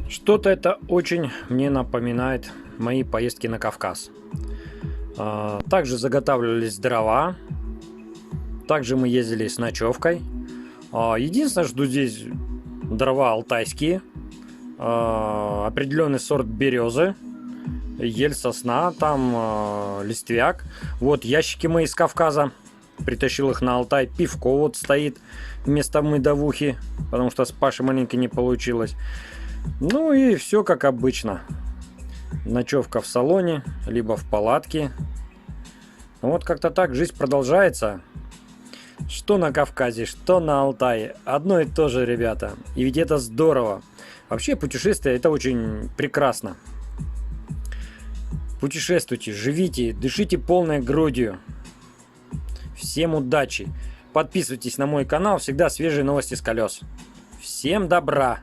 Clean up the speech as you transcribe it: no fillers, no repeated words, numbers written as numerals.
Что-то это очень мне напоминает мои поездки на Кавказ. Также заготавливались дрова, также мы ездили с ночевкой. Единственное, что здесь дрова алтайские, определенный сорт березы, ель, сосна, там листвяк. Вот ящики мы из Кавказа, притащил их на Алтай. Пивко вот стоит вместо медовухи, потому что с Пашей маленько не получилось. Ну и все как обычно. Ночевка в салоне, либо в палатке. Вот как-то так жизнь продолжается. Что на Кавказе, что на Алтае. Одно и то же, ребята. И ведь это здорово. Вообще путешествие это очень прекрасно. Путешествуйте, живите, дышите полной грудью. Всем удачи. Подписывайтесь на мой канал, всегда свежие новости с колес. Всем добра.